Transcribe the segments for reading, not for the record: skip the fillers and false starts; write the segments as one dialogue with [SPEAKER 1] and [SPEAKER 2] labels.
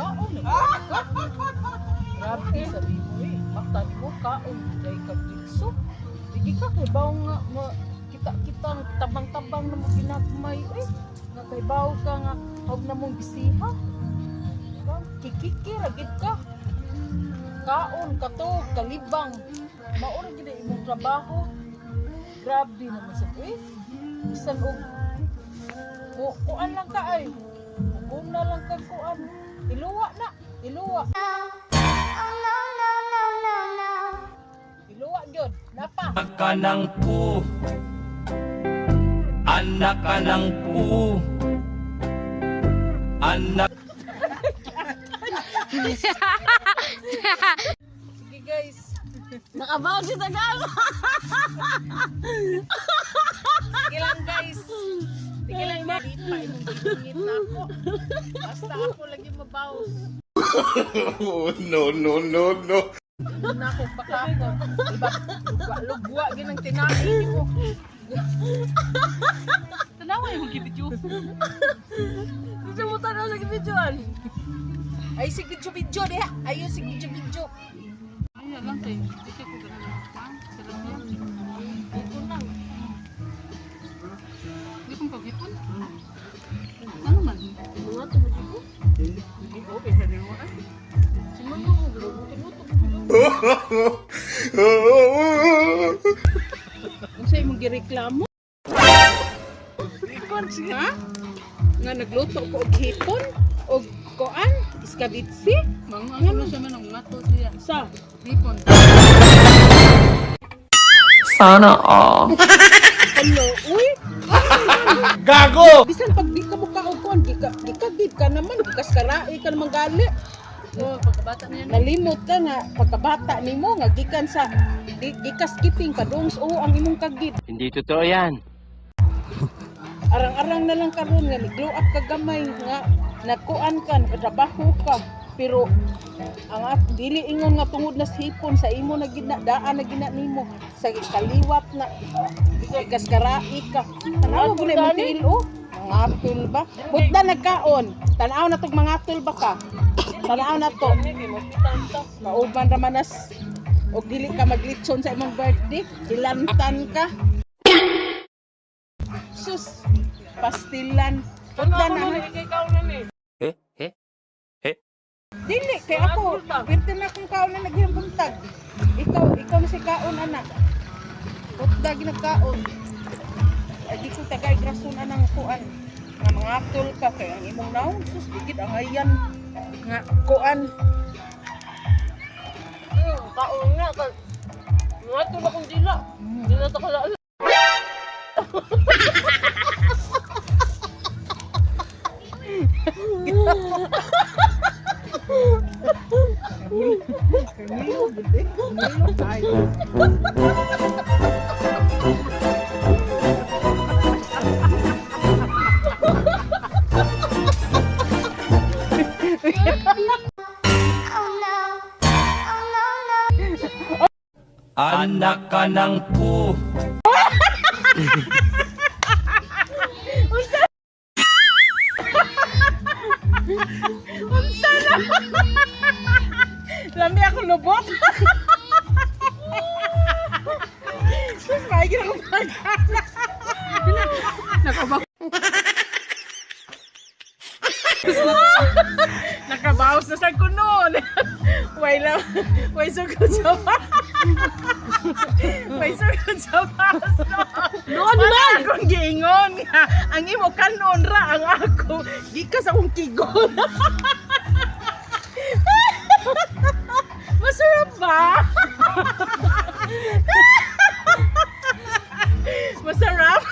[SPEAKER 1] kaon. Grabe sabi mo matan mo kaon dahil ka gitso. Hindi ka kaibaw nga kita tabang-tabang na mo ginagmay nga kaibaw ka nga huwag na mong bisiha. Kikiki ragid ka. Kaon katog kalibang. Maura gid imong trabaho. Grabe naman sa bisan og kuan lang ka ay. Kung na lang kag kuan. Iluwa na. Iluwa. Iluwa gyud. Napa.
[SPEAKER 2] Anak ka ng pu. Anak ka ng pu. Anak.
[SPEAKER 1] Sige guys.
[SPEAKER 3] Nakabaw si Tagal.
[SPEAKER 1] Sige lang guys. Sige lang na. Lipa imong gigingit na ako. Basta ako lagi mabaw.
[SPEAKER 2] No.
[SPEAKER 1] Na ako pakakon. Diba? Lugwa ginang tinahi mo.
[SPEAKER 3] Tanawa yung mag-video. Gusto mo tanaw sa videoan.
[SPEAKER 1] Ay sige video diha. Ayo sige video.
[SPEAKER 3] Ay, lang kayo. Hindi ko ganun lang. Sarap yan.
[SPEAKER 1] Ito lang.
[SPEAKER 3] Hindi kong pag-ipon. Ano man?
[SPEAKER 1] Mga tumo. Hindi ko kaya rin mo ay. Simundo mo tinutok. Unsa imong gireklamo? Hipon siya? Nga nagluto ko og hipon og koan, iskabitsi.
[SPEAKER 3] Mga ano na siya man ang mato siya.
[SPEAKER 1] Sa
[SPEAKER 3] Hipon.
[SPEAKER 2] Sana all.
[SPEAKER 1] hello, uy.
[SPEAKER 2] Gago!
[SPEAKER 1] Bisan pag di ka mo kaugkon, gikagid ka naman, gikas karai ka naman gali.
[SPEAKER 3] Oo, pagkabata na yan.
[SPEAKER 1] Nalimot ka nga pagkabata nimo nga gikan sa gikas skipping kadung ang imong kagid.
[SPEAKER 2] Hindi totoo yan.
[SPEAKER 1] Arang-arang na lang karon nga nag-glow up ka gamay nga nagkuan ka, nagtrabaho ka. Pero ang dili ingon nga tungod na sa hipon sa imo na daan na gina nimo sa kaliwat na gikas karai ka. Tanaw mo na mo tilo. Mga apple ba? Butda nagkaon. Tanaw na tog mga apple ba ka? Tanaw na to. Mauban ra manas og dili ka maglitson sa imong birthday, ilantan ka. Sus, pastilan. Butda na. Dili kay ako, pirte na akong kaon na naghiyang buntag. Ikaw na si kaon anak. Butda ginagkaon. Ay di ko tagay grason anang kuan. Nga mga apple ka kay ang imong naon sus digid ang ayan nga kuan.
[SPEAKER 3] Kaon nga. Nga ito na kong dila. Hindi na ito kalala.
[SPEAKER 1] Kamilo gede. Kamilo tayo.
[SPEAKER 2] Anak ka ng pu.
[SPEAKER 1] Lami ako lubot. Sus, maigi na akong pagkala. Nakabawas na sa kunon. Way sugod sa may sugod sa baso.
[SPEAKER 3] Noon
[SPEAKER 1] Wala
[SPEAKER 3] man!
[SPEAKER 1] akong giingon nga. Ang imo kanon ra ang ako. Gikas akong kigon. Masarap ba? Masarap?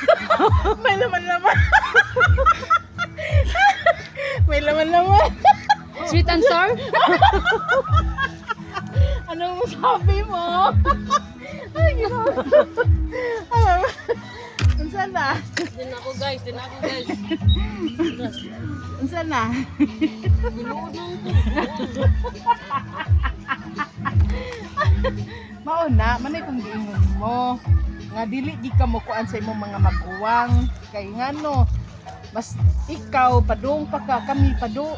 [SPEAKER 1] May laman-laman. May laman-laman.
[SPEAKER 3] Sweet and sour?
[SPEAKER 1] Anong masabi mo? Ay, ginawa. Unsa na?
[SPEAKER 3] Din ako guys.
[SPEAKER 1] Unsa na?
[SPEAKER 3] Binuod lang ko.
[SPEAKER 1] Mauna, manay kung giingon mo. Nga dili di ka mo kuan sa imong mga maguwang. Kay ngano, mas ikaw padung pa ka kami padu.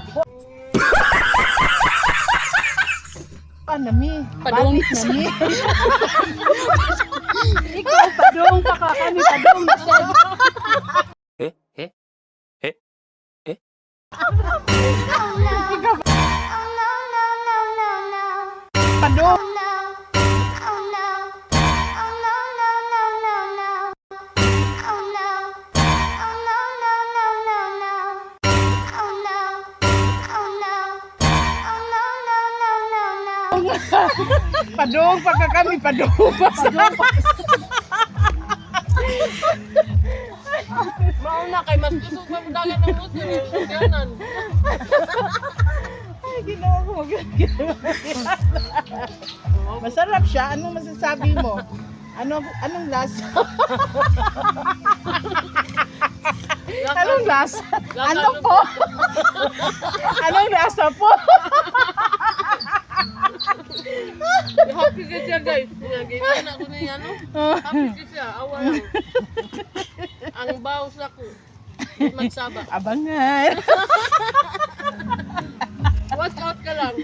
[SPEAKER 4] kuan nami.
[SPEAKER 3] Padung.
[SPEAKER 4] Balik nami. Ikaw padung pa ka kami padung na sad. Padung. Padung pa ka kami padung pa.
[SPEAKER 3] Mauna kay mas gusto pa mo dagat ng motor. Ganan.
[SPEAKER 4] Ay, ginawa ko Masarap siya. Anong masasabi mo? Anong lasa? Anong lasa? Ano po? Anong lasa po?
[SPEAKER 3] Happy ka siya guys. Gigana na ako na yan. Happy ka siya. Awa lang. Ang bawas ako. Magsaba.
[SPEAKER 4] Abangan.
[SPEAKER 3] Watch out ka lang.